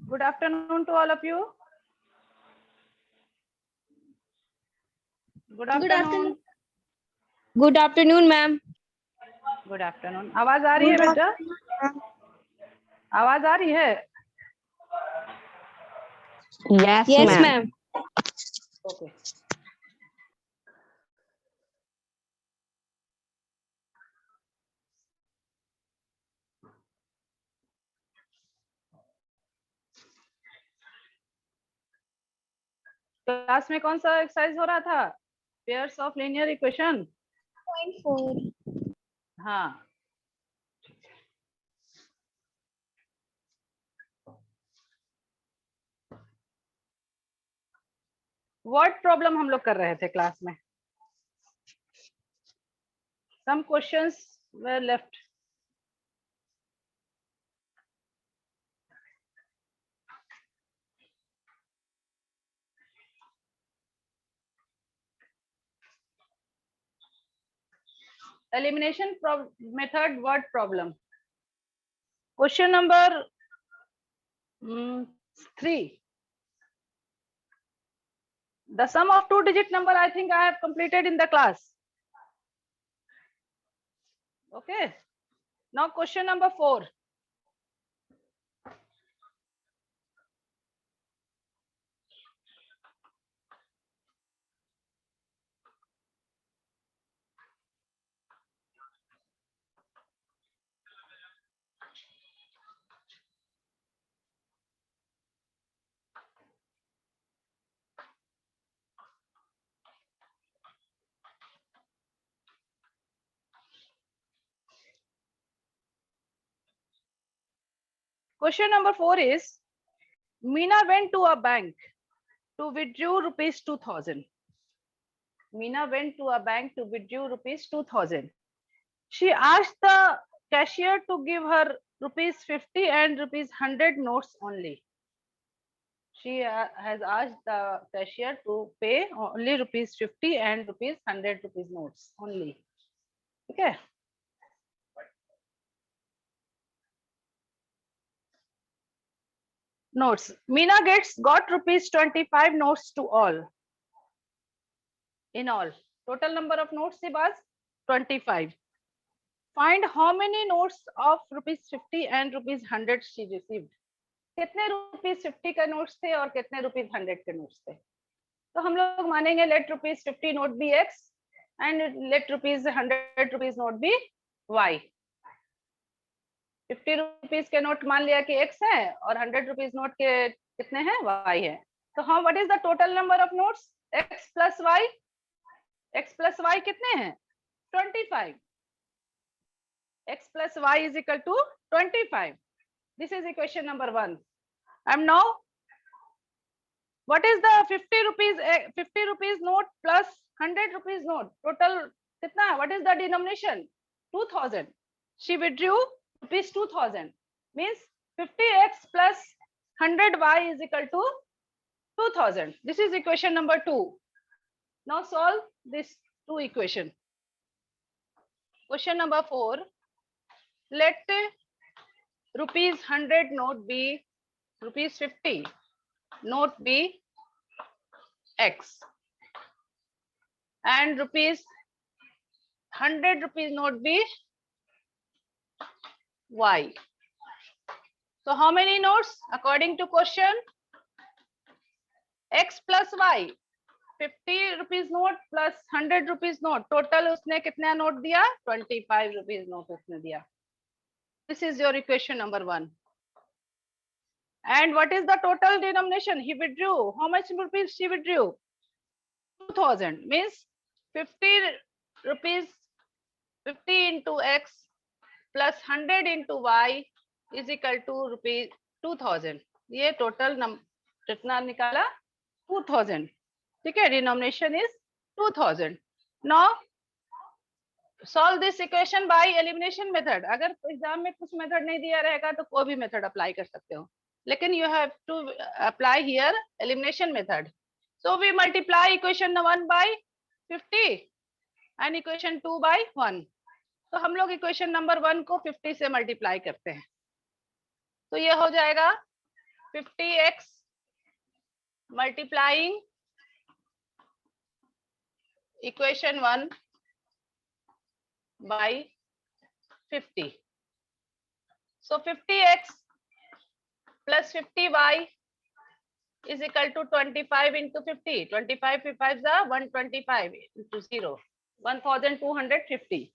Good afternoon to all of you. Good afternoon. Good afternoon, ma'am. Good afternoon. आवाज आ रही है बेटा? आवाज आ रही है? Yes, ma'am. Okay. क्लास में कौन सा एक्सरसाइज हो रहा था? Pairs of linear equation 0.4. हाँ, वर्ड प्रॉब्लम हम लोग कर रहे थे क्लास में. Some questions were left. Elimination method word problem. Question number 3. The sum of two-digit number I think I have completed in the class. Okay. Now question number 4. Question number 4 is, Meena went to a bank to withdraw rupees 2000. Meena went to a bank to withdraw rupees 2000. She asked the cashier to give her rupees 50 and rupees 100 notes only. She has asked the cashier to pay only rupees 50 and rupees 100 rupees notes only. Okay. Notes. Meena got rupees 25 notes to all. In all. Total number of notes was 25. Find how many notes of rupees 50 and rupees 100 she received. कितने rupees 50 का notes थे और कितने rupees 100 के notes थे. तो हम लोग मानेंगे let rupees 50 note be x and let rupees 100 rupees note be Y. 50 rupees के नोट मान लिया कि एक्स है और 100 रुपीस नोट के कितने हैं वाई है. तो हाँ, what is the total number of notes? X plus Y. X plus Y कितने हैं? 25. X plus y is equal to 25. This is equation number 1. And now, what is the 50 rupees note plus 100 rupees note? Total kitna? What is the denomination? 2000. She withdrew rupees 2000. Means 50x plus 100y is equal to 2000. This is equation number 2. Now solve this 2 equation. Question number 4. Let rupees 100 note be rupees 50 note be X and rupees 100 rupees note be Y. So how many notes according to question? X plus Y. 50 rupees note plus 100 rupees note. Total उसने कितना note दिया? 25 rupees note उसने दिया. This is your equation number 1. And what is the total denomination? He withdrew. How much rupees she withdrew? 2000. Means 50 rupees, 50 into X plus 100 into Y is equal to rupees 2000. ये total कितना निकाला? 2000. ठीक है, denomination is 2000. Now solve this equation by elimination method. अगर exam में कुछ method नहीं दिया रहेगा तो कोई भी मेथड अप्लाई कर सकते हो, लेकिन you have to apply here elimination method. So we multiply equation 1 by 50 and equation 2 by 1. तो हम लोग इक्वेशन नंबर 1 को 50 से मल्टीप्लाई करते हैं, तो ये हो जाएगा 50x multiplying equation 1 by 50. So 50x plus 50y is equal to 25 into 50. 25 5 is 125 into 0, 1250.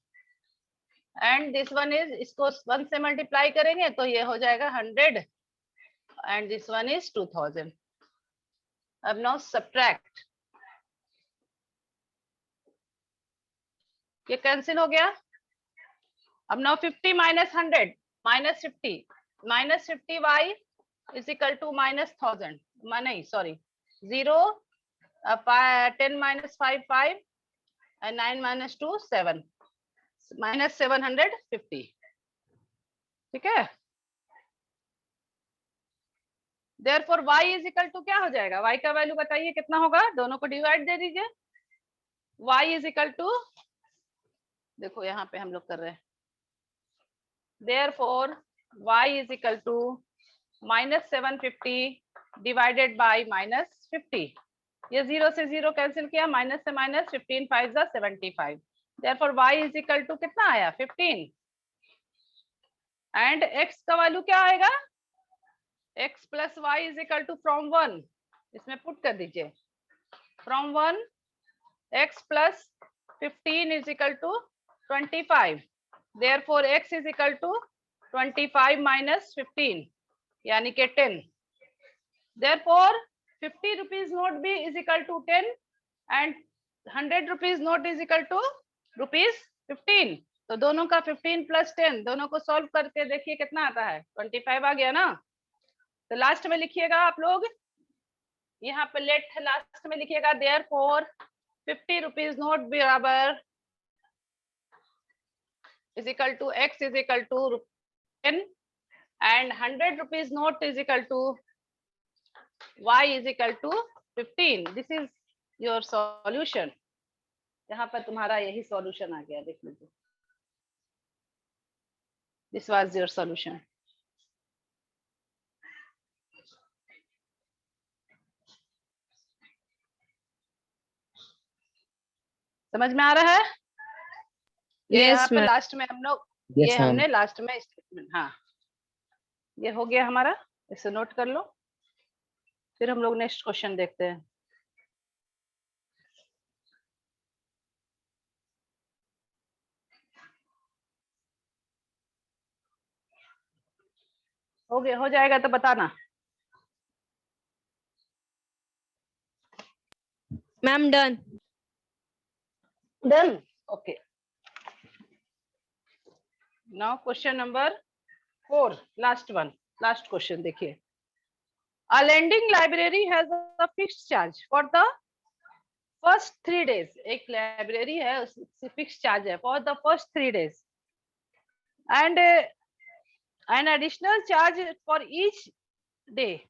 And this one is, इसको 1 से मल्टीप्लाई करेंगे तो ये हो जाएगा 100 and this one is 2000. अब now subtract. ये कैंसिल हो गया. अब now 50 minus 100 minus 50 minus 50y is equal to minus 1000. नहीं, sorry, 0, 10 minus 5 5 and 9 minus 2 7 minus 750. ठीक है. Therefore y is equal to क्या हो जाएगा? y का वैल्यू बताइए कितना होगा? दोनों को डिवाइड दे दीजिए. y is equal to, देखो यहाँ पे हम लोग कर रहे हैं, therefore y is equal to minus 750 divided by minus 50. ये 0 से 0 कैंसिल किया, माइनस से माइनस, 15 5 जा 75. therefore y is equal to कितना आया? 15. and x का वैल्यू क्या आएगा? x plus y is equal to from 1, इसमें पुट कर दीजिए, from 1 x plus 15 is equal to 25. therefore x is equal to 25 minus 15 यानी कि 10. therefore 50 rupees note B is equal to 10 and 100 rupees note is equal to rupees 15. तो दोनों का 15 plus 10 दोनों को सॉल्व करके देखिए कितना आता है. 25 आ गया ना. तो लास्ट में लिखिएगा आप लोग, यहाँ पे लेट लास्ट में लिखिएगा therefore 50 rupees note बराबर is equal to x is equal to 10 and 100 rupees note is equal to y is equal to 15. This is your solution. यहाँ पर तुम्हारा यही सॉल्यूशन आ गया, देख लीजिए. This was your solution. समझ में आ रहा है? ये यहाँ पे लास्ट में हम लोग ये हमने लास्ट में स्टेटमेंट, हाँ ये हो गया हमारा, इसे नोट कर लो. फिर हम लोग नेक्स्ट क्वेश्चन देखते हैं. हो गया, हो जाएगा तो बताना. Ma'am done. Done. Okay. Now question number 4, last one, last question देखिए. A lending library has a fixed charge for the first 3 days. एक लाइब्रेरी है, उससे फिक्स चार्ज है for the first 3 days and an additional charge for each day.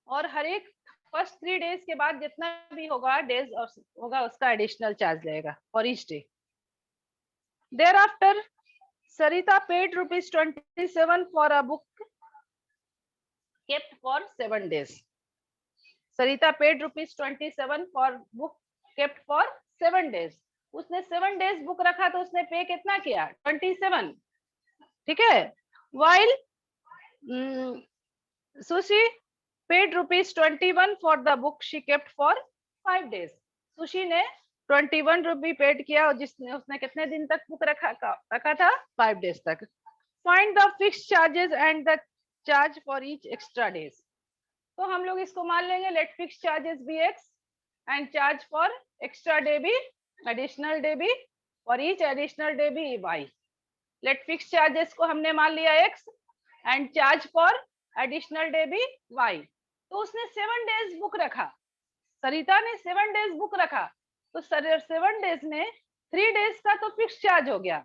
और हर एक first 3 days के बाद जितना भी होगा डेज होगा उसका एडिशनल चार्ज लगेगा for each day. Thereafter Sarita paid rupees 27 for a book kept for 7 days. Sarita paid rupees 27 for book kept for 7 days. उसने 7 days बुक रखा तो उसने पे कितना किया 27. ठीक है. While Sushi paid rupees 21 for the book she kept for 5 days. Sushi ने 21 रुपी पेड किया और जिसने उसने कितने दिन तक बुक रखा था 5 डेज तक. Find the fixed charges and the charge for each extra days. तो हम लोग इसको मान लेंगे let fix charges be x and charge for extra day be additional day be for each additional day be y. Let fix charges को हमने मान लिया x and charge for additional day be y. तो उसने 7 days book रखा. सरिता ने 7 days book रखा तो 7 डेज में 3 डेज का तो फिक्स चार्ज हो गया.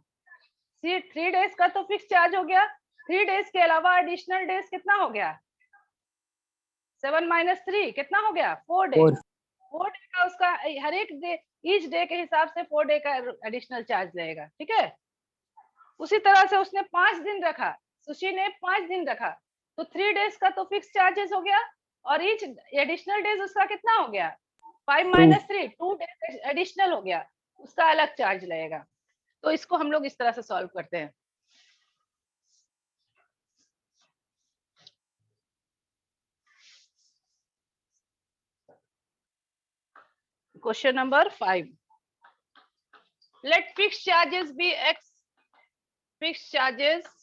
3 डेज का तो फिक्स चार्ज हो गया. 3 डेज के अलावा एडिशनल डेज कितना हो गया 7 - 3 कितना हो गया 4 डेज. 4 डे का उसका हर एक डे ईच डे के हिसाब से 4 डे का एडिशनल चार्ज लगेगा. ठीक है. उसी तरह से उसने 5 दिन रखा. सुशी ने 5 दिन रखा तो 3 डेज का तो फिक्स चार्जेस हो गया और ईच एडिशनल डेज उसका कितना हो गया 5 - 3 2 डेज एडिशनल हो गया. उसका अलग चार्ज लगेगा. तो इसको हम लोग इस तरह से सॉल्व करते हैं. Question number 5. Let fix charges be x. Fix charges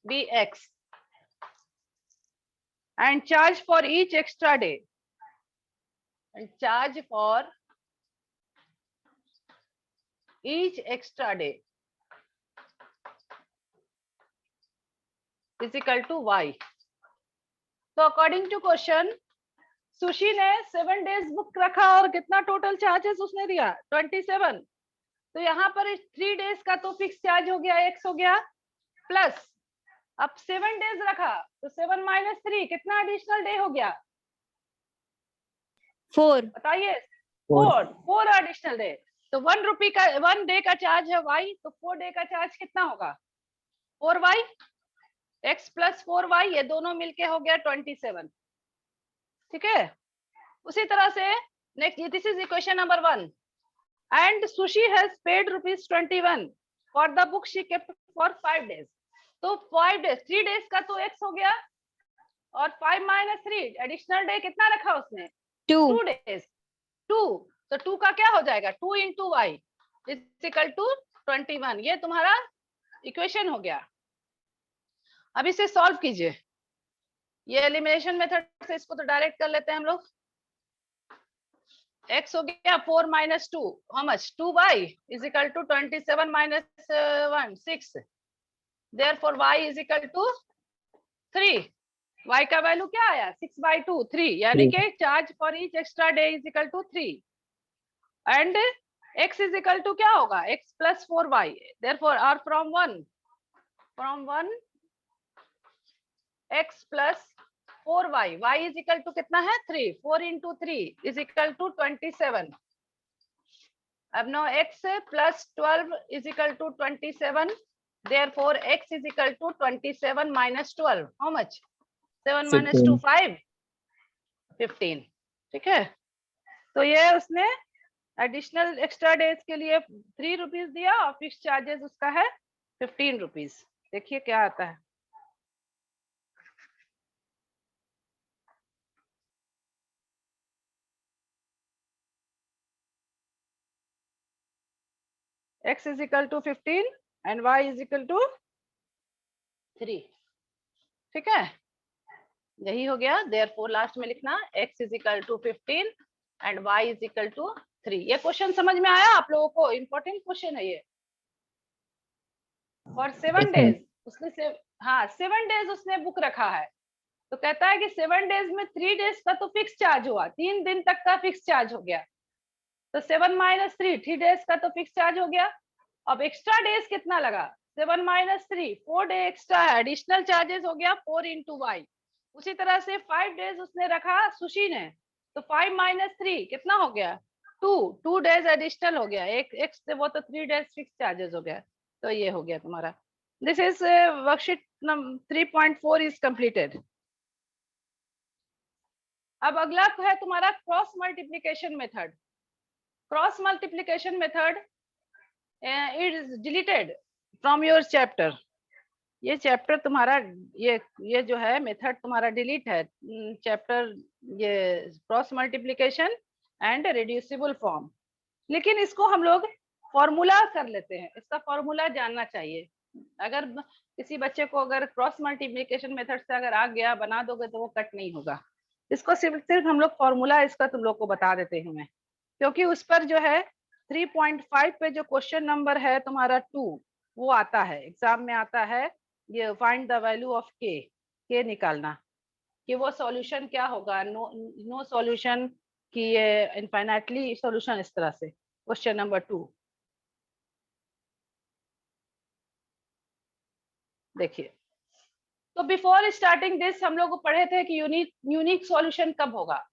be x and charge for each extra day and charge for each extra day is equal to y. So according to question sushi ने 7 days book रखा और कितना total charges उसने दिया 27. तो यहाँ पर 3 days का तो फिक्स चार्ज हो गया x हो गया प्लस अब 7 डेज रखा तो 7 - 3 कितना एडिशनल डे हो गया 4. बताइए 4 एडिशनल डे. तो 1 रुपी का 1 डे का चार्ज है y तो 4 डे का चार्ज कितना होगा 4y x + 4y ये दोनों मिलके हो गया 27. ठीक है. उसी तरह से next this is equation number 1 and sushi has paid rupees 21 for the book she kept for 5 days. तो 5 डेज 3 डेज का तो x हो गया और 5 - 3 एडिशनल डे कितना रखा उसने 2 डेज 2. तो 2 का क्या हो जाएगा 2 × y इज इक्वल टू 21. ये तुम्हारा इक्वेशन हो गया. अब इसे सॉल्व कीजिए. ये एलिमिनेशन मेथड से इसको तो डायरेक्ट कर लेते हैं हम लोग. x हो गया 4 - 2 how much 2y is equal to 27 - 1 6. Therefore y is equal to 3. y का वैल्यू क्या आया 6/2 3 यानी कि charge for each extra day is equal to 3 and x is equal to क्या होगा x + 4y. Therefore r from 1 x + 4y y is equal to कितना है 3 4 × 3 is equal to 27. अब नो x + 12 is equal to 27. Therefore x is equal to 27 - 12 how much 7 - 2 5 15. ठीक है. तो ये उसने एडिशनल एक्स्ट्रा डेज के लिए 3 रुपीज दिया और फिक्स चार्जेस उसका है 15 रुपीज. देखिए क्या आता है. x is equal to 15 and y is equal to 3. ठीक है. यही हो गया. Therefore लास्ट में लिखना x is equal to 15 and y is equal to 3. ये क्वेश्चन समझ में आया आप लोगों को. इंपॉर्टेंट क्वेश्चन है ये. और 7 डेज उसने 7 डेज उसने बुक रखा है तो कहता है कि 7 डेज में 3 डेज का तो फिक्स चार्ज हुआ 3 दिन तक का फिक्स चार्ज हो गया. तो 7 - 3 3 डेज का तो फिक्स चार्ज हो गया. अब एक्स्ट्रा डेज कितना लगा 7 - 3 4 डे एक्स्ट्रा है, एडिशनल चार्जेस हो गया 4 into y। उसी तरह से 5 डेज उसने रखा सुशी ने, तो 5 - 3 कितना हो गया 2 डेज एडिशनल हो गया, एक एक्स वो तो 3 डेज फिक्स चार्जेस हो गया। तो ये हो गया तुम्हारा। This is worksheet 3.4 is completed. अब अगला है तुम्हारा cross multiplication method. Cross multiplication method is deleted from your chapter. ये चैप्टर तुम्हारा ये जो है मेथड तुम्हारा डिलीट है चैप्टर, ये cross multiplication and reducible form. लेकिन इसको हम लोग फॉर्मूला कर लेते हैं, इसका फॉर्मूला जानना चाहिए। अगर किसी बच्चे को अगर क्रॉस मल्टीप्लीकेशन मेथड से अगर आ गया बना दोगे तो वो कट नहीं होगा। इसको सिर्फ हम लोग फॉर्मूला इसका तुम लोग को बता देते हैं मैं, क्योंकि उस पर जो है 3.5 पे जो क्वेश्चन नंबर है तुम्हारा 2 वो आता है, एग्जाम में आता है, ये फाइंड द वैल्यू ऑफ के निकालना कि वो सॉल्यूशन क्या होगा, नो सॉल्यूशन कि ये इनफाइनाइटली सॉल्यूशन, इस तरह से क्वेश्चन नंबर 2। देखिए, तो बिफोर स्टार्टिंग दिस हम लोग पढ़े थे कि यूनिक सॉल्यूशन कब होगा।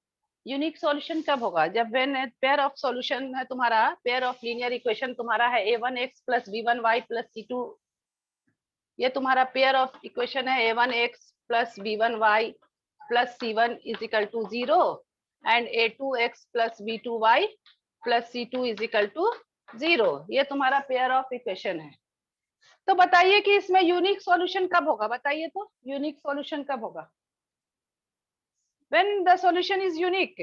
यूनिक सॉल्यूशन कब होगा, जब व्हेन पेयर ऑफ सॉल्यूशन है तुम्हारा, पेयर ऑफ लीनियर इक्वेशन तुम्हारा है a1x + b1y + c2, ये तुम्हारा पेयर ऑफ इक्वेशन है a1x + b1y + c1 = 0 and a2x + b2y + c2 = 0। ये तुम्हारा पेयर ऑफ इक्वेशन है। तो बताइए कि इसमें यूनिक सॉल्यूशन कब होगा, बताइए तो यूनिक सॉल्यूशन कब होगा। When the solution is unique,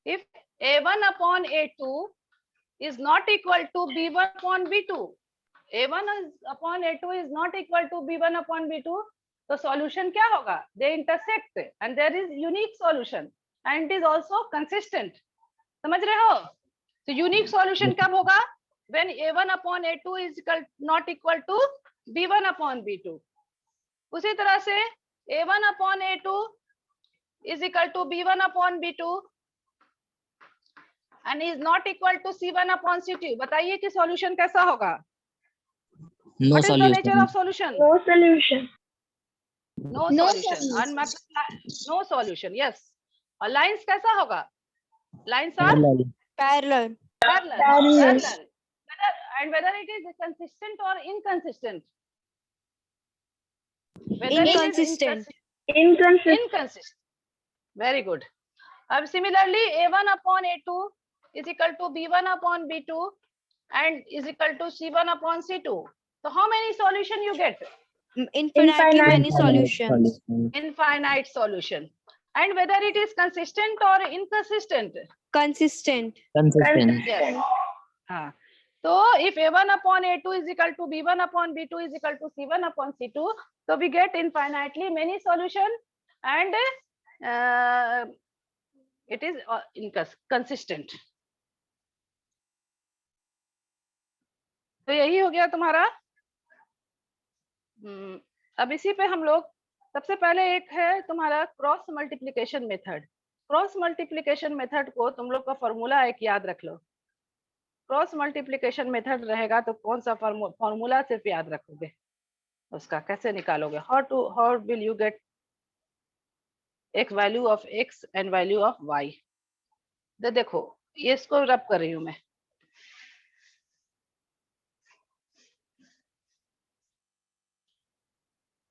if a1/a2 is not equal to b1/b2, a1/a2 is not equal to b1/b2, तो solution क्या होगा, they intersect and there is unique solution and it is also consistent। समझ रहे हो? तो unique solution कब होगा, when a1/a2 is not equal to b1/b2। उसी तरह से a1/a2 is equal to b1/b2 and is not equal to c1/c2। बताइए कि सॉल्यूशन कैसा होगा। No What is the solution. nature of solution? No solution. No solution। No solution, yes। और lines कैसा होगा, lines are Parallel. parallel। And whether it is consistent or inconsistent, whether Inconsistent. it is inconsistent। Very good। अब similarly a1/a2 is equal to b1/b2 and is equal to c1/c2। So how many solution you get? Infinitely many solutions. Infinite solution। And whether it is consistent or inconsistent? Consistent. Consistent. Yes। हाँ, तो if a1/a2 is equal to b1/b2 is equal to c1/c2, so we get infinitely many solution and it is consistent। तो यही हो गया तुम्हारा। अब इसी पे हम लोग सबसे पहले एक है तुम्हारा cross multiplication method. Cross multiplication method को तुम लोग का फॉर्मूला एक याद रख लो। क्रॉस मल्टीप्लिकेशन मेथड रहेगा तो कौन सा फॉर्मूला सिर्फ याद रखोगे, उसका कैसे निकालोगे, हाउ विल यू गेट एक value of x and value of y। देखो ये इसको रब कर रही हूं मैं।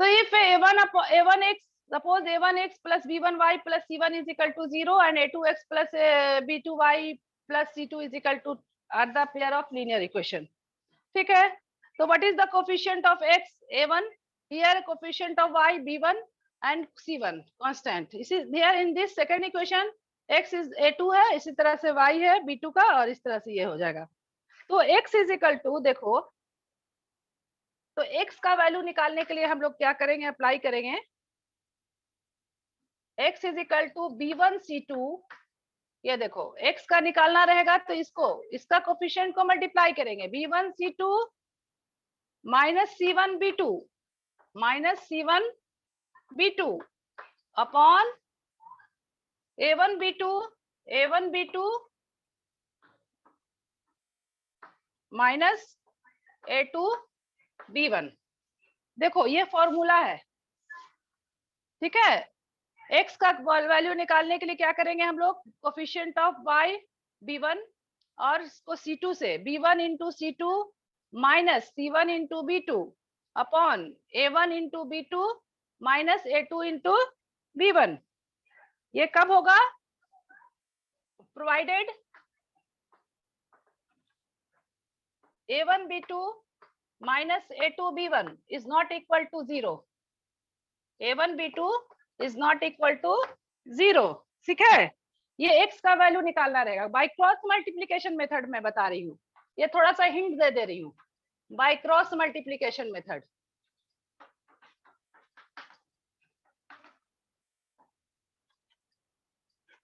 तो if a1x, suppose a1x + b1y + c1 is equal to 0 and a2x + b2y + c2 is equal to are the pair of linear equation। ठीक है, तो what is the coefficient of x, a1, here coefficient of y, b1 and c1 constant। इसी here in this second equation x is a2 है, इसी तरह से y है b2 का, और इस तरह से ये हो जाएगा। तो x is equal to, देखो तो x का वैल्यू निकालने के लिए हम लोग क्या करेंगे, अप्लाई करेंगे x is equal to b1 c2। ये देखो x का निकालना रहेगा तो इसका कोफिशिएंट को मल्टीप्लाई करेंगे, b1 c2 - c1 b2 upon a1 b2 minus A2 B1। देखो ये फॉर्मूला है, ठीक है। x का वैल्यू निकालने के लिए क्या करेंगे हम लोग, कोफिशिएंट ऑफ y B1 और इसको C2 से B1 into C2 minus C1 into B2 upon A1 into B2 minus A2 into B1। ये कब होगा, provided A1 B2 minus A2 B1 is not equal to 0। A1 B2 is not equal to 0। ठीक है, ये x का value निकालना रहेगा by cross multiplication method में बता रही हूँ, ये थोड़ा सा हिंट दे रही हूँ, बाय क्रॉस मल्टीप्लिकेशन मेथड।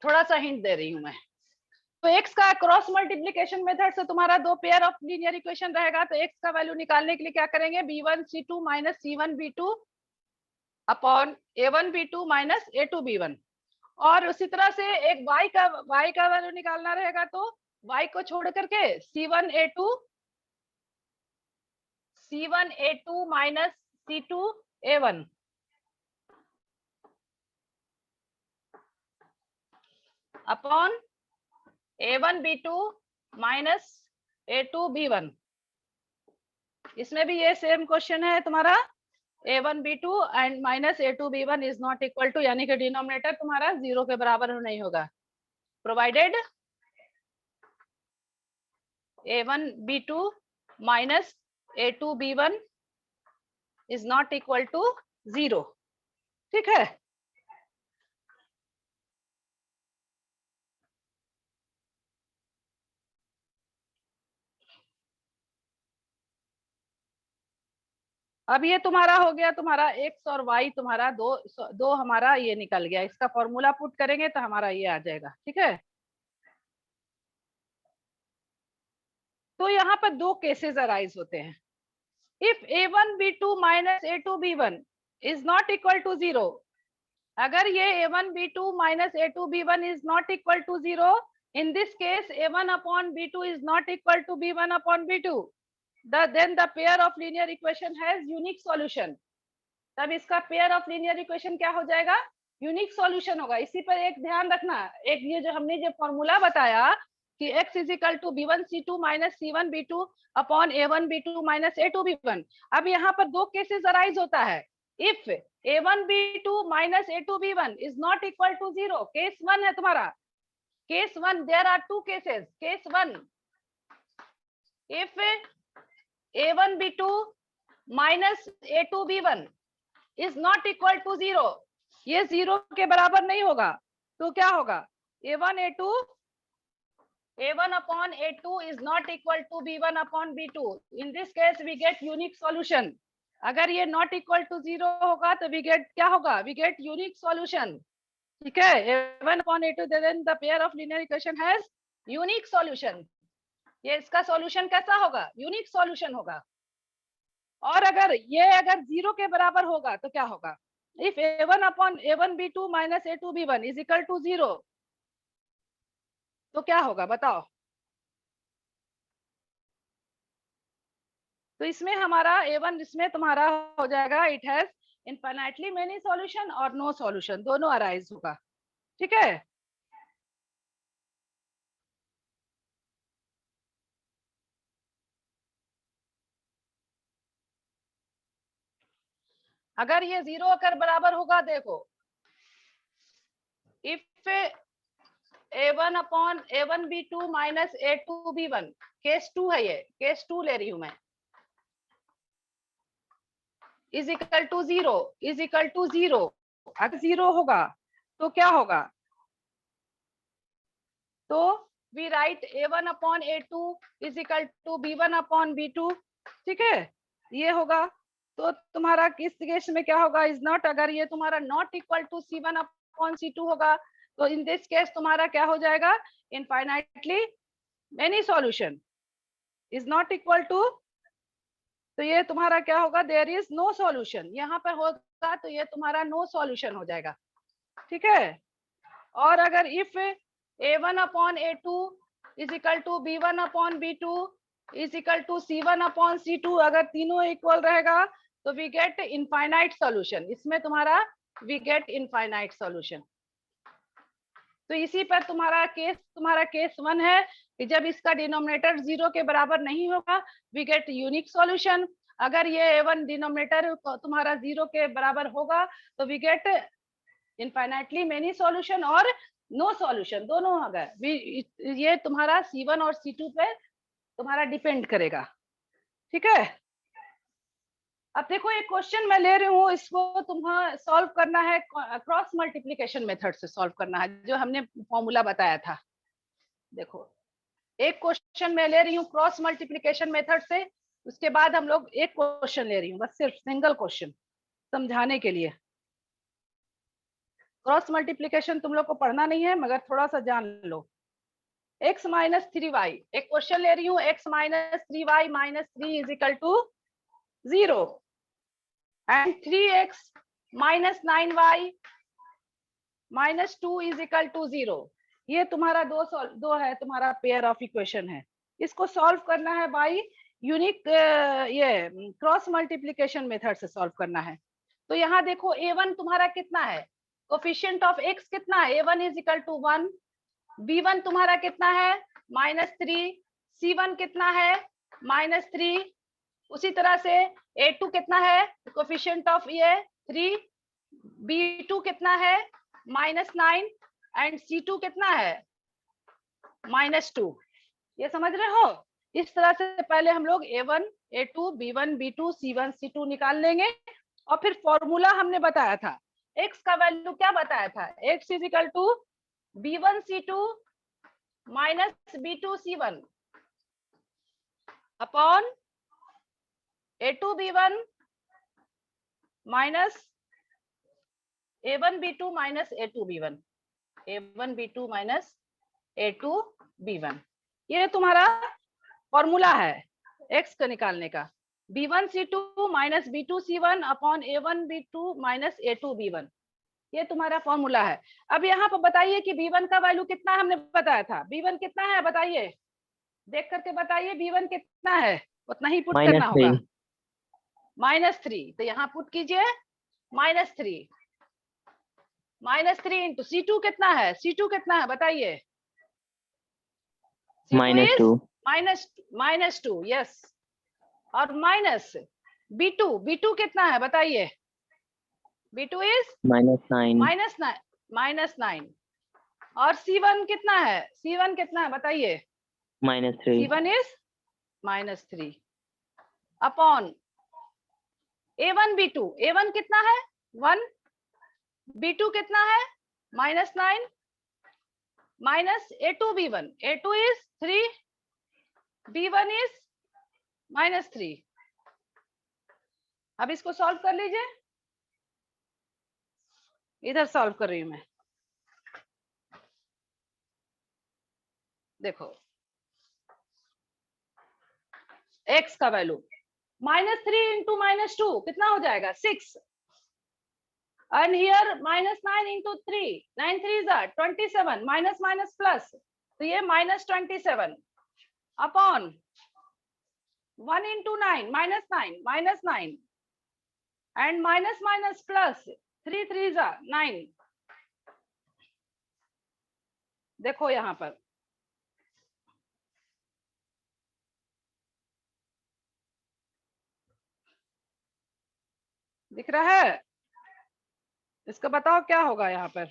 थोड़ा सा हिंट दे रही हूँ मैं। तो x का क्रॉस मल्टीप्लिकेशन मेथड से तुम्हारा दो पेयर ऑफ लीनियर इक्वेशन रहेगा, तो x का वैल्यू निकालने के लिए क्या करेंगे, B1 C2 minus C1 B2 upon A1 B2 minus A2 B1। और उसी तरह से एक y का वैल्यू निकालना रहेगा, तो y को छोड़ करके C1 A2 minus C2 A1 upon A1 B2 minus A2 B1। इसमें भी ये सेम क्वेश्चन है तुम्हारा, A1 B2 and minus A2 B1 is not equal to, यानी कि डिनोमिनेटर तुम्हारा 0 के बराबर नहीं होगा, provided A1 B2 minus A2 B1 is not equal to 0। ठीक है, अब ये तुम्हारा हो गया, तुम्हारा x और y तुम्हारा दो हमारा ये निकल गया, इसका फॉर्मूला पुट करेंगे तो हमारा ये आ जाएगा। ठीक है, तो यहाँ पर दो केसेस अराइज होते हैं। If A1 B2 minus A2 B1 is not equal to 0, अगर ये A1 B2 minus A2 B1 is not equal to 0, in this case A1 upon B2 is not equal to B1 upon B2, then the pair of linear equation has unique solution। तब इसका pair of linear equation क्या हो जाएगा, unique solution होगा। इसी पर एक ध्यान रखना, एक ये जो हमने जो फॉर्मूला बताया कि x is equal to B1 C2 minus C1 B2 upon A1 B2 minus A2 B1। अब यहाँ पर दो केसेस अराइज होता है, if A1 B2 minus A2 B1 is not equal to 0, case 1 है तुम्हारा, case 1, there are two cases. Case 1, if A1 B2 minus A2 B1 is not equal to 0, ये 0 के बराबर नहीं होगा, तो क्या होगा, A1 upon A2 is not equal to B1 upon B2। In this case we get unique solution। अगर ये not equal to 0 होगा तो we get क्या होगा, we get unique solution। ठीक है, A1 upon A2, then the pair of linear equation has unique solution। ये इसका solution कैसा होगा, unique solution होगा। और अगर ये 0 के बराबर होगा तो क्या होगा, if A1 upon A1 B2 minus A2 B1 is equal to 0, तो क्या होगा बताओ। तो इसमें हमारा A1, इसमें तुम्हारा हो जाएगा, it has infinitely many solution और नो सॉल्यूशन, दोनों अराइज होगा। ठीक है, अगर ये 0 कर बराबर होगा, देखो if A1 upon A1 B2 minus A2 B1, case 2 है, ये केस 2 ले रही हूं मैं, is equal to 0, is equal to 0। अगर 0 होगा तो क्या होगा, तो we write A1 upon A2 is equal to B1 upon B2। ठीक है, ये होगा। तो तुम्हारा किस केस में क्या होगा, इज नॉट, अगर ये तुम्हारा not equal to C1 upon C2 होगा, तो इन दिस केस तुम्हारा क्या हो जाएगा, infinitely many solution is not equal to, तो ये तुम्हारा क्या होगा, देयर इज नो सॉल्यूशन। यहाँ पे होगा तो ये तुम्हारा नो सॉल्यूशन हो जाएगा। ठीक है, और अगर if A1 upon A2 is equal to B1 upon B2, is equal to C1 upon C2, अगर तीनों इक्वल रहेगा तो वी गेट इनफाइनाइट सॉल्यूशन। इसमें तुम्हारा वी गेट इनफाइनाइट सॉल्यूशन। तो इसी पर तुम्हारा केस 1 है कि जब इसका डिनोमिनेटर 0 के बराबर नहीं होगा वी गेट यूनिक सॉल्यूशन। अगर ये A1 डिनोमिनेटर तुम्हारा 0 के बराबर होगा तो we get infinitely many solution और नो सॉल्यूशन, दोनों अगर ये तुम्हारा C1 और C2 पे तुम्हारा डिपेंड करेगा। ठीक है, अब देखो एक क्वेश्चन मैं ले रही हूँ, इसको तुम्हें सॉल्व करना है क्रॉस मल्टीप्लिकेशन मेथड से सॉल्व करना है, जो हमने फॉर्मूला बताया था। देखो एक क्वेश्चन मैं ले रही हूँ क्रॉस मल्टीप्लिकेशन मेथड से, उसके बाद हम लोग एक क्वेश्चन ले रही हूँ, बस सिर्फ सिंगल क्वेश्चन समझाने के लिए। क्रॉस मल्टीप्लिकेशन तुम लोग को पढ़ना नहीं है मगर थोड़ा सा जान लो। x माइनस 3y, एक क्वेश्चन ले रही हूँ, x minus 3y minus 3 is equal to 0 and 3x minus 9y minus 2 is equal to 0। ये तुम्हारा दो है, तुम्हारा पेयर ऑफ इक्वेशन है। इसको सॉल्व करना है बाय यूनिक ये क्रॉस मल्टीप्लिकेशन मेथड से सॉल्व करना है। तो यहाँ देखो A1 तुम्हारा कितना है, कोफिशिएंट ऑफ x कितना है, A1 is equal to 1, B1 तुम्हारा कितना है -3, C1 कितना है -3, उसी तरह से A2 कितना है, कोफिशिएंट ऑफ ये 3, B2 कितना है -9 एंड C2 कितना है -2। ये समझ रहे हो? इस तरह से पहले हम लोग A1, A2, B1, B2, C1, C2 निकाल लेंगे और फिर फॉर्मूला हमने बताया था, x का वैल्यू क्या बताया था, x is equal to B1 C2 minus B2 C1 upon A2 B1 minus A1 B2 minus A2 B1, A1 B2 minus A2 B1। ये तुम्हारा फॉर्मूला है x का निकालने का, B1 C2 minus B2 C1 upon A1 B2 minus A2 B1, ये तुम्हारा formula है। अब यहाँ पर बताइए कि B1 का वैल्यू कितना है, हमने बताया था B1 कितना है, बताइए देख करके बताइए B1 कितना है, उतना ही पुट करना होगा -3। तो यहाँ पुट कीजिए -3 इंटू C2 कितना है, C2 कितना है बताइए, -2 यस, और माइनस B2 कितना है बताइए, B2 इज -9 और C1 कितना है, C1 कितना है बताइए, -3 C1 is -3 upon A1 B2, A1 कितना है 1, B2 कितना है -9 minus A2 B1, A2 is 3, B1 is -3। अब इसको सॉल्व कर लीजिए, इधर सॉल्व कर रही हूं मैं। देखो x का वैल्यू -3 इंटू -2 कितना हो जाएगा 6, and here -9 into 3, 9 3s are 27, minus minus plus, तो ये -27 upon 1 into 9 -9 and minus minus plus 3 3s are 9। देखो यहाँ पर दिख रहा है, इसका बताओ क्या होगा यहाँ पर,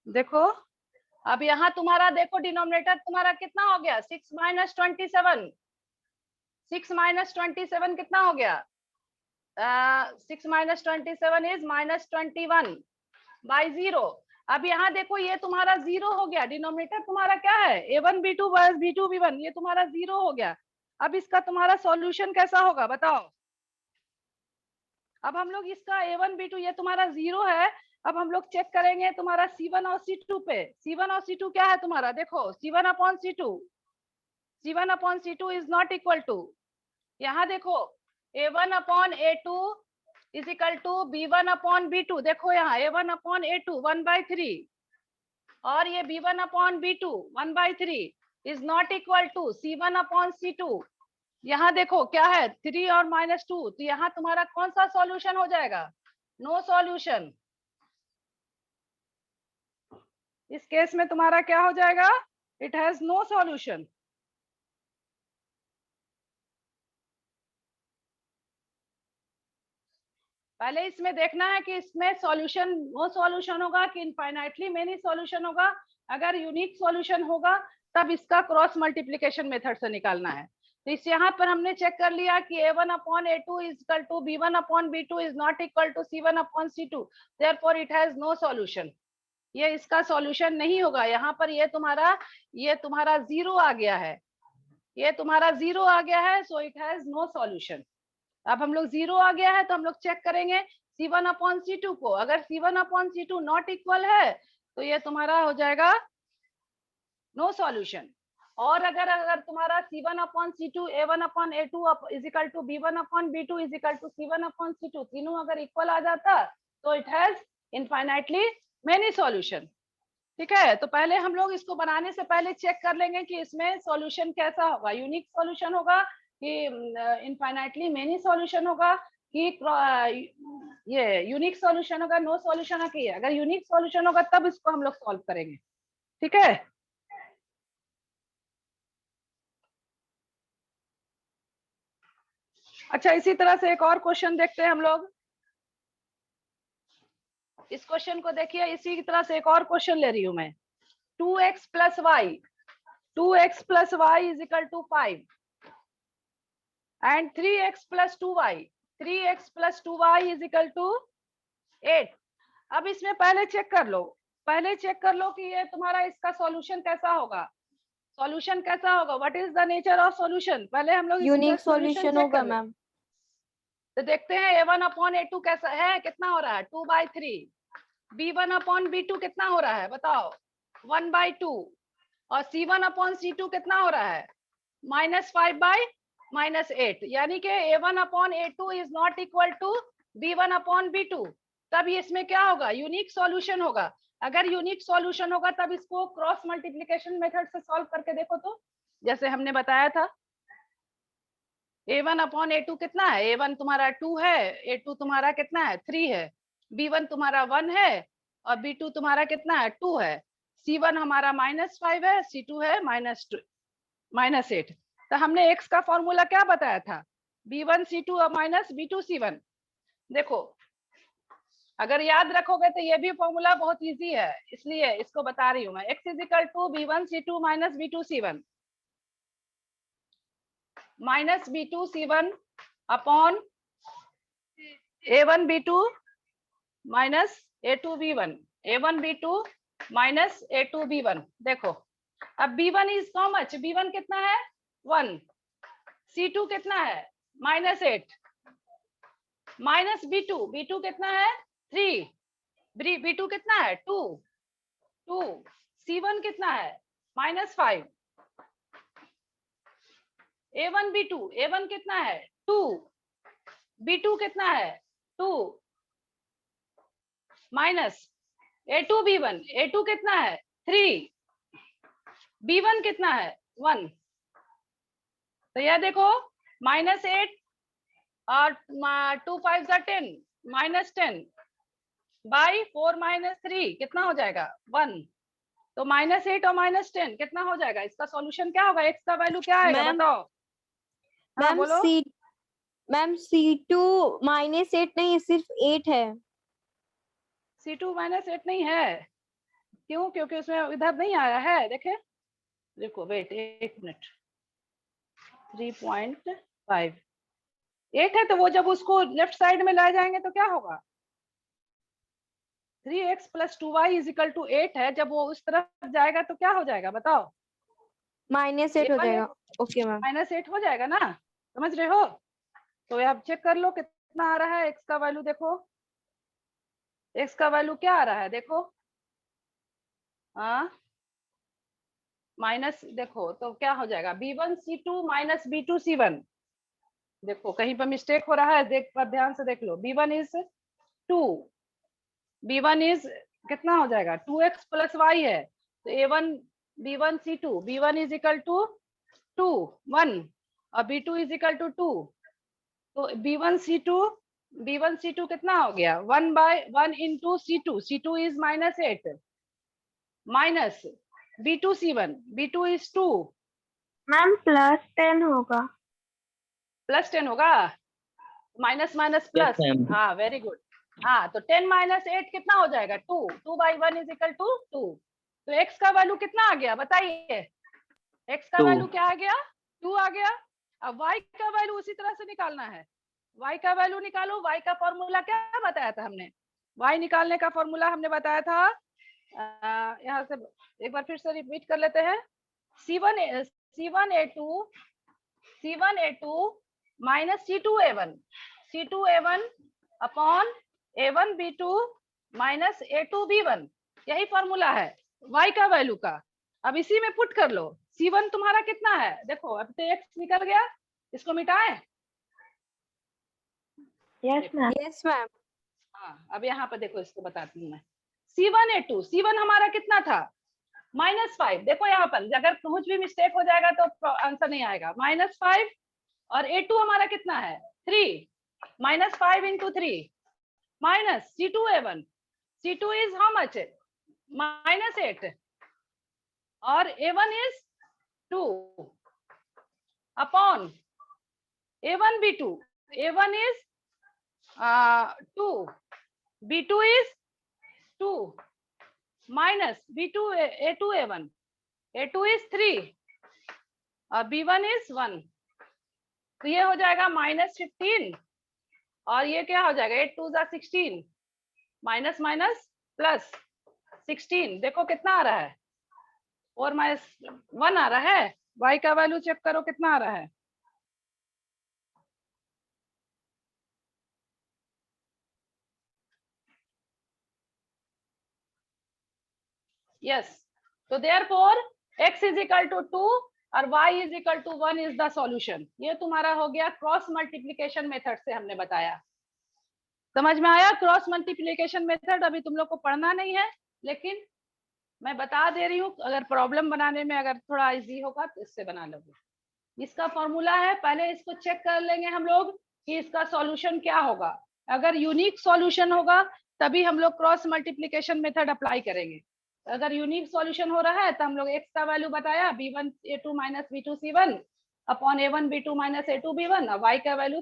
देखो अब यहाँ तुम्हारा देखो डिनोमिनेटर तुम्हारा कितना हो गया 6 माइनस 27, 6 माइनस 27 कितना हो गया 6 माइनस 27 इज -21 बाई 0। अब यहाँ देखो ये तुम्हारा 0 हो गया, डिनोमिनेटर तुम्हारा क्या है A1 B2 बस B2 B1, ये तुम्हारा 0 हो गया। अब इसका तुम्हारा सॉल्यूशन कैसा होगा बताओ। अब हम लोग इसका A1 B2 ये तुम्हारा 0 है, अब हम लोग चेक करेंगे तुम्हारा C1 और C2 पे। C1 और C2 क्या है तुम्हारा, देखो C1 upon C2 is not equal to, यहाँ देखो A1 upon A2 is equal to B1 upon B2, देखो यहाँ A1 अपॉन A2 1/3 और ये b1 upon b2 1/3 is not equal to c1 upon c2। यहाँ देखो क्या है 3 और -2, तो यहाँ तुम्हारा कौन सा सॉल्यूशन हो जाएगा? No solution. इस केस में तुम्हारा क्या हो जाएगा? It has no solution. पहले इसमें देखना है कि इसमें सॉल्यूशन वो सॉल्यूशन होगा कि इनफाइनाइटली मेनी सॉल्यूशन होगा। अगर यूनिक सॉल्यूशन होगा तब इसका क्रॉस मल्टीप्लिकेशन मेथड से निकालना है। तो इस यहाँ पर हमने चेक कर लिया कि a1 upon a2 is equal to b1 upon b2 is not equal to c1 upon c2, therefore it has no solution. ये इसका सॉल्यूशन नहीं होगा। यहाँ पर ये तुम्हारा जीरो आ गया है, ये तुम्हारा जीरो आ गया है, so it has no solution. अब हम लोग जीरो आ गया है तो हम लोग चेक करेंगे C1 अपॉन C2 को। अगर C1 upon C2 not equal है तो ये तुम्हारा हो जाएगा नो सॉल्यूशन। और अगर तुम्हारा C1 upon C2 A1 upon A2 is equal to B1 upon B2 is equal to C1 upon C2, तीनों अगर इक्वल आ जाता तो it has infinitely many solution. ठीक है, तो पहले हम लोग इसको बनाने से पहले चेक कर लेंगे कि इसमें सॉल्यूशन कैसा होगा, यूनिक सॉल्यूशन होगा कि इनफाइनाइटली मेनी सॉल्यूशन होगा कि ये यूनिक सॉल्यूशन होगा, नो सॉल्यूशन है कि अगर यूनिक सॉल्यूशन होगा तब इसको हम लोग सॉल्व करेंगे। ठीक है, अच्छा इसी तरह से एक और क्वेश्चन देखते हैं हम लोग। इस क्वेश्चन को देखिए, इसी की तरह से एक और क्वेश्चन ले रही हूं मैं। 2x plus y 2x plus y is equal to 5 and 3x plus 2y 3x plus 2y is equal to 8। अब इसमें पहले चेक कर लो कि ये तुम्हारा इसका सॉल्यूशन कैसा होगा। सॉल्यूशन कैसा होगा, what is the nature of solution? पहले हम लोग यूनिक सॉल्यूशन होगा मैम। तो देखते हैं a1 अपॉन a2 कैसा है, कितना हो रहा है 2/3। b1 अपॉन b2 कितना हो रहा है बताओ 1/2। और c1 अपॉन c2 कितना हो रहा है -5/-8, यानी कि a1 upon a2 is not equal to b1 upon b2। तब इसमें क्या होगा, यूनिक सॉल्यूशन होगा। अगर यूनिक सॉल्यूशन होगा तब इसको क्रॉस मल्टीप्लिकेशन मेथड से सॉल्व करके देखो, तो जैसे हमने बताया था a1 अपॉन a2 कितना है, a1 तुम्हारा 2 है, a2 तुम्हारा कितना है 3 है, b1 तुम्हारा 1 है और b2 तुम्हारा कितना है 2 है, c1 हमारा -5 है, c2 है -8। तो हमने x का फॉर्मूला क्या बताया था, b1 c2 और माइनस b2 c1। देखो अगर याद रखोगे तो ये भी फॉर्मूला बहुत इजी है, इसलिए इसको बता रही हूँ मैं। x is equal to b1 c2 minus b2 c1 minus b2 c1 upon a1 b2 minus a2 b1 a1 b2 minus a2 b1। देखो अब b1 is how much, b1 कितना है 1, c2 कितना है -8 माइनस b2 कितना है 3, b2 कितना है 2, c1 कितना है -5, a1 कितना है 2, b2 कितना है 2 माइनस a2 कितना है 3, b1 कितना है 1। तो यह देखो -8 और 2 5 10 -10 बाई 4 -3 कितना हो जाएगा 1। तो -8 और -10 कितना हो जाएगा, इसका सॉल्यूशन क्या होगा, x का वैल्यू क्या आएगा बताओ। हाँ बोलो मैम C2 -8 नहीं सिर्फ 8 है। C2 -8 नहीं है, क्यों, क्योंकि उसमें इधर नहीं आया है। देखो वेट एक मिनट, 3.5 8 है, तो वो जब उसको लेफ्ट साइड में लाए जाएंगे तो क्या होगा 3x plus 2y is equal to 8 है, जब वो उस तरफ जाएगा तो क्या हो जाएगा बताओ -8 हो जाएगा। ओके मैम, -8 हो जाएगा ना, समझ रहे हो। तो आप चेक कर लो कितना आ रहा है x का वैल्यू। देखो x का वैल्यू क्या आ रहा है, देखो हाँ माइनस, देखो तो क्या हो जाएगा b1 c2 minus b2 c1। देखो कहीं पर मिस्टेक हो रहा है, ध्यान से देख लो। b1 इज 2, b1 इज कितना हो जाएगा 2x प्लस y है, तो A1 B1 C2, B1 is equal to 2 1 और B2 इज इक्वल टू 2, तो B1 C2 कितना हो गया 1/1 into C2 is -8 minus B2 C1, B2 is 2 ma'am +10 होगा। +10 होगा, माइनस माइनस प्लस, ma'am. हाँ वेरी गुड। हाँ तो 10 - 8 कितना हो जाएगा 2, 2/1 इज इक्वल टू 2। तो x का वैल्यू कितना आ गया बताइए, x का 2. वैल्यू क्या आ गया 2 आ गया। अब y का वैल्यू उसी तरह से निकालना है, y का वैल्यू निकालो। y का फॉर्मूला क्या बताया था हमने, y निकालने का फॉर्मूला हमने बताया था, यहाँ से एक बार फिर से रिपीट कर लेते हैं। C1A2 minus C2A1 upon A1B2 minus A2B1, यही फॉर्मूला है y का वैल्यू का। अब इसी में पुट कर लो। C1 तुम्हारा कितना है, देखो अब तो x निकल गया, इसको मिटाएं। Yes ma'am. Yes, ma'am. हाँ अब यहाँ पे देखो, इसको बताती हूँ मैं। C1 हमारा कितना था -5, देखो यहाँ पर अगर कुछ भी मिस्टेक हो जाएगा तो आंसर नहीं आएगा। -5 और A2 हमारा कितना है 3, -5 into 3 minus C2A1, C2 is how much -8 और A1 is 2 upon A1B2, A1 is 2, B2 is 2 minus A2A1, A2 is 3 और B1 इज 1, तो ये हो जाएगा -15 और ये क्या हो जाएगा 8 2 16 माइनस माइनस प्लस 16, देखो कितना आ रहा है 4 - 1 आ रहा है। y का वैल्यू चेक करो कितना आ रहा है, यस। तो therefore x is equal to 2 और y is equal to 1 is the solution. ये तुम्हारा हो गया क्रॉस मल्टीप्लिकेशन मेथड से हमने बताया। समझ में आया क्रॉस मल्टीप्लिकेशन मेथड? अभी तुम लोग को पढ़ना नहीं है, लेकिन मैं बता दे रही हूँ, अगर प्रॉब्लम बनाने में अगर थोड़ा इजी होगा तो इससे बना लोगे। इसका फॉर्मूला है, पहले इसको चेक कर लेंगे हम लोग कि इसका सॉल्यूशन क्या होगा। अगर यूनिक सॉल्यूशन होगा तभी हम लोग क्रॉस मल्टीप्लिकेशन मेथड अप्लाई करेंगे। अगर यूनिक सॉल्यूशन हो रहा है तो हम लोग x का वैल्यू बताया B1A2 minus B2C1 upon A1B2 minus A2B1 और y का वैल्यू